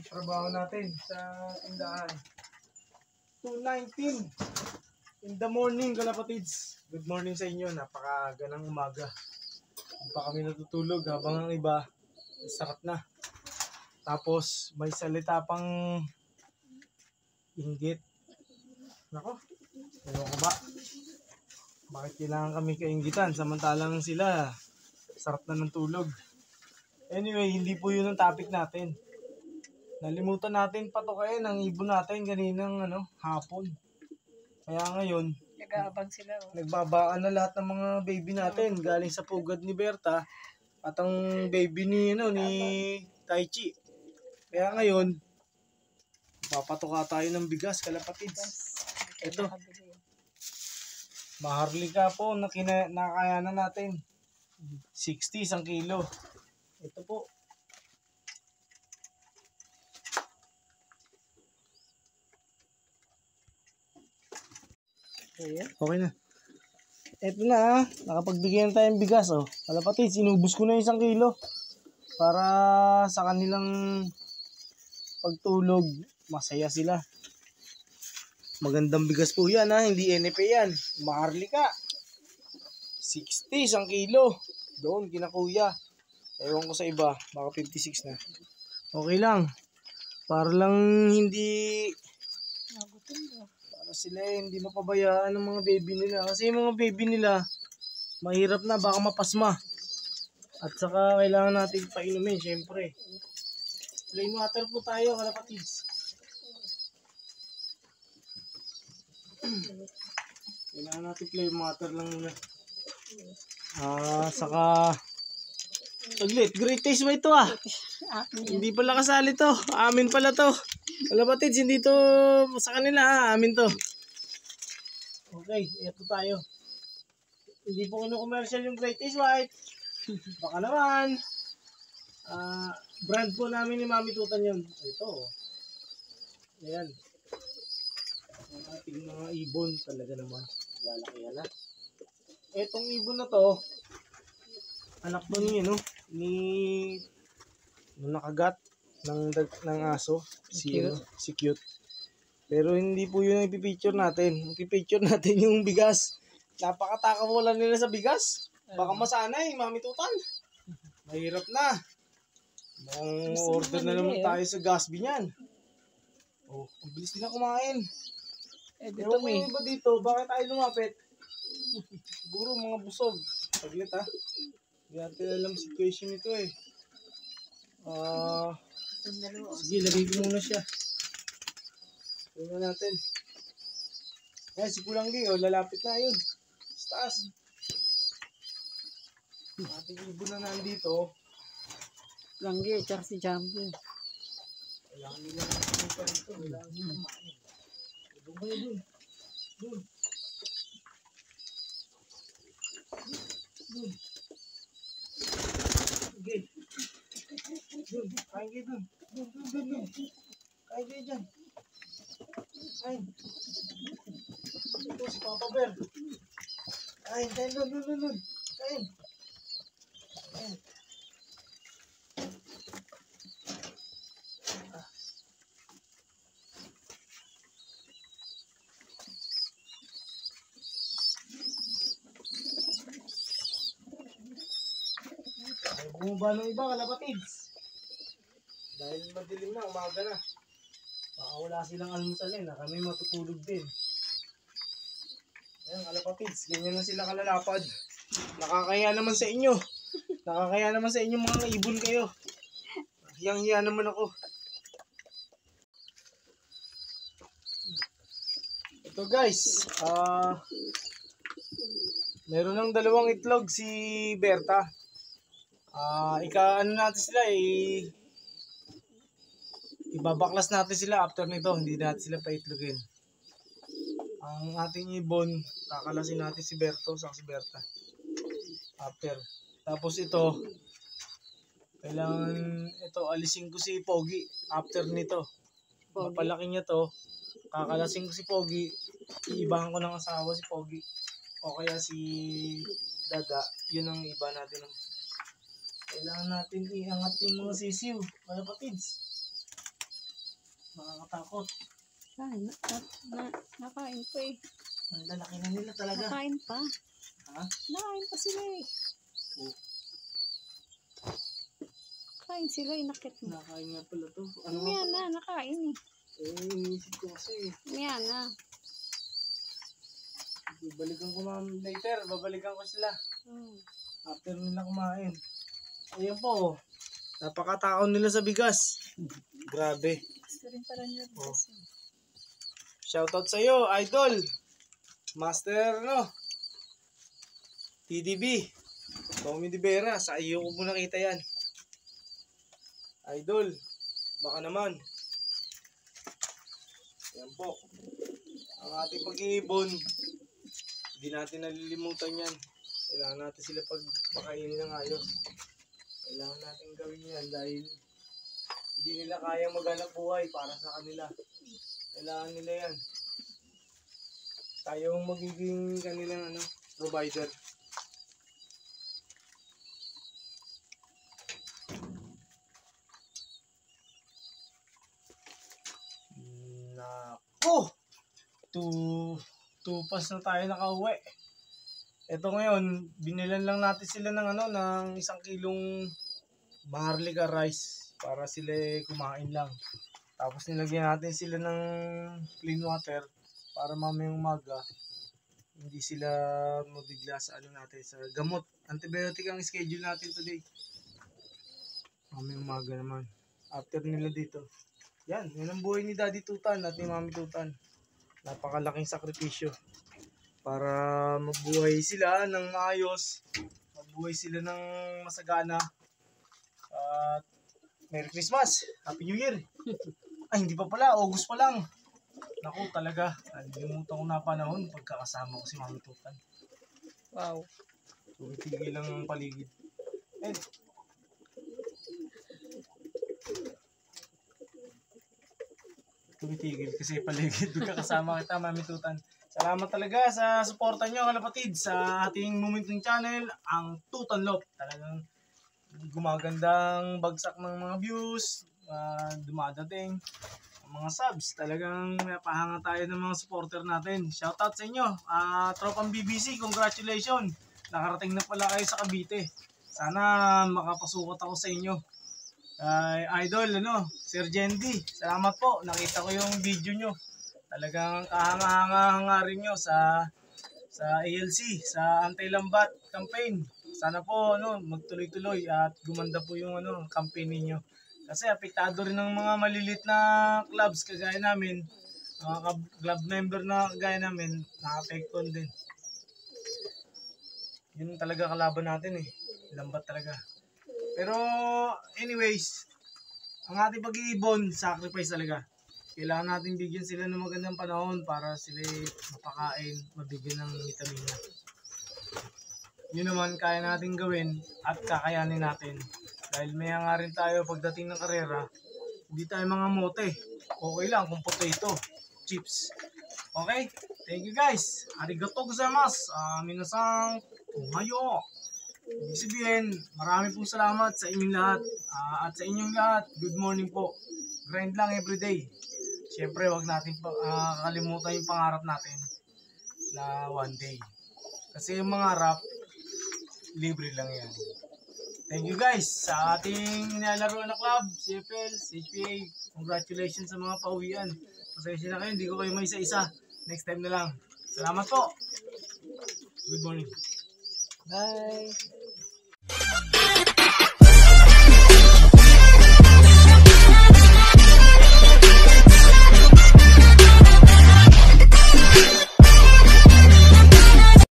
trabaho natin sa tindahan. 2:19 in the morning, kalapatids. Good morning sa inyo, napakaganang umaga. Hindi pa kami natutulog habang ang iba sakat na. Tapos may salita pang inggit. Nako, ewan ko ba? Bakit kailangan kami kainggitan samantalang sila sarap na ng tulog? Anyway, hindi po yun ang topic natin. Nalimutan natin patukayan ang ibon natin kaninang hapon. Kaya ngayon, nag-aabang sila. nagbabaan na lahat ng mga baby natin galing sa pugad ni Berta at ang baby ni Taichi. Kaya ngayon, papatuka tayo ng bigas, kalapatids. Ito, maharlika po na nakayanan natin. 60 isang kilo. Ito po. Okay na. Ito na, nakapagbigay na tayong bigas. Kalapatids, inubos ko na 1 kilo. Para sa kanilang pagtulog, masaya sila. Magandang bigas po yan hindi NP yan. Maharlika. 60 1 kilo. Doon, kina kuya. Ewan ko sa iba, baka 56 na. Okay lang. Para lang hindi... Para sila hindi mapabayaan ng mga baby nila. Kasi yung mga baby nila, mahirap na, baka mapasma. At saka kailangan natin painumin, syempre. Plain water po tayo, kalapatids. Kailangan natin plain water lang muna. Saka... Saglit, great taste ba ito Hindi pala kasali to. Amin pala to. Kalapatids, hindi to sa kanila amin to. Okay, eto tayo. Hindi po commercial yung great taste white. Baka naman. Brand po namin ni Mami Tutan yun. Ito. Ayan. Ang ating mga ibon talaga naman. Lalaki yan Etong ibon na to, anak to ni nakagat ng aso, si Cute. Pero hindi po yun ang ipipicture natin. Ipipicture natin yung bigas. Napakataka mo lang nila sa bigas. Baka masanay, Mami Tutan. Mahirap na. Order na naman tayo sa Gasby niyan. Ang bilis nila kumain. Ewan ko yung iba dito, bakit tayo lumapit? Siguro mga busog. Saglit Hindi natin alam situation nito Sige, lagay ko muna siya. Tingnan natin. Si Pulanggi, lalapit na yun. Sa taas. Ating ibon na nandito. Pulanggi, tsaka si Jumbo. Kailangan nila natin pa rito. Kailangan nila kumain. Doon kayo dun. Dun. Okay. Dun. Kain kayo dun. Dun. Kain kayo dyan. Kain. Ito si Papa Bear. Kain dun. Kain. Bumaba ng iba, kalapatids. Dahil madilim na, umaga na. Baka wala silang almusalin kami matutulog din. Ayan, kalapatids, ganyan na sila kalalapad. Nakakaya naman sa inyo. Nakakaya naman sa inyo mga ibon kayo. Hiyang-hiya naman ako. Ito guys, meron ng 2 itlog si Berta. Natin sila ibabaklas natin sila after nito, hindi natin sila paitlogin. Ang ating ibon, kakalasin natin si Berto sa si Berta after. Tapos ito, kailangan alisin ko si Pogi after nito. Mapalaki niya to, kakalasin ko si Pogi, iibahan ko ng asawa si Pogi o kaya si Dada. Yun ang iba natin. Kailangan natin iangat yung mga sisiw, kalapatids. Nakakatakot. Ay, nakain pa eh. Ang lalaki na nila talaga. Nakain pa. Ha? Nakain pa sila eh. Oh, Kain sila, inakit mo. nakain nga pala to. Ano nga Mamaya pala? na, nakain eh. Iniisip ko kasi. Mamaya na. Babalikan ko later. Babalikan ko sila. Hmm. After nila kumain. Ayan po. Napakataon nila sa bigas. Grabe. Gusto rin pala niya bigas eh. Shoutout sa iyo, Idol. Master, no? TDB. Tommy De Vera. Sa iyo ko po nakita yan. Idol. Baka naman. Yan po. Ang ating pag-iibon. Hindi natin nalilimutan yan. Kailangan natin sila pagpakainin ng ayos. Kailangan natin gawin yan dahil hindi nila kayang maghanap buhay para sa kanila. Kailangan nila yan. Tayo ang magiging kanilang provider. Nako! Tupas na tayo nakauwi. Ito ngayon, binilan lang natin sila ng 1 kilong maharlika rice para sila kumain lang. Tapos nilagyan natin sila ng clean water para mamayang umaga hindi sila mabigla sa natin sa gamot. Antibiotic ang schedule natin today. Mamayang umaga naman. After nila dito. Yan ang buhay ni Daddy Tutan at ni Mami Tutan. Napakalaking sakripisyo para mabuhay sila ng maayos, mabuhay sila ng masagana. At Merry Christmas! Happy New Year! Ay, hindi pa pala. August pa lang. Naku, talaga. Nalimutan ko na panahon pagkakasama ko si Mami Tutan. Wow. Tumitigil lang ang paligid. Eh, tumitigil kasi paligid. Pagkakasama kita, Mami Tutan. Salamat talaga sa suporta nyo, kalapatid, sa ating Momentum Channel, ang Tutan Lop. Talagang gumagandang bagsak ng mga views, dumadating ang mga subs. Talagang napahanga tayo ng mga supporter natin. Shoutout sa inyo, Tropang BBC, congratulations. Nakarating na pala kayo sa Cavite. Sana makapasukat ako sa inyo. Idol, Sir Jendi, salamat po. Nakita ko yung video nyo. Talagang kahanga-hanga rin nyo sa ALC, sa Anti-Lambat campaign. Sana po magtuloy-tuloy at gumanda po yung campaign niyo. Kasi apektado rin ng mga malilit na clubs kagaya namin, mga club member na kagaya namin, na-apektuhan din. Yun talaga kalaban natin eh. Lambat talaga. Pero anyways, ang ating pag-iibon, sacrifice talaga. Kailangan natin bigyan sila ng magandang panahon para sila mapakain, mabigyan ng vitamina. Yun naman kaya natin gawin at kakayanin natin. Dahil maya nga rin tayo pagdating ng karera, hindi tayo mga mote. Okay lang kung potato, chips. Okay? Thank you guys. Arigato gozaimasu. Minasang tumayo. Ibig sabihin, marami pong salamat sa inyong lahat. At sa inyong lahat, good morning po. Grind lang everyday. Siyempre, wag natin kakalimutan yung pangarap natin na one day. Kasi yung mangarap, libre lang yan. Thank you guys sa ating nilalaro na club, CFL, HPA. Congratulations sa mga pauwian. Pasensya na kayo, hindi ko kayo may isa-isa. Next time na lang. Salamat po. Good morning. Bye.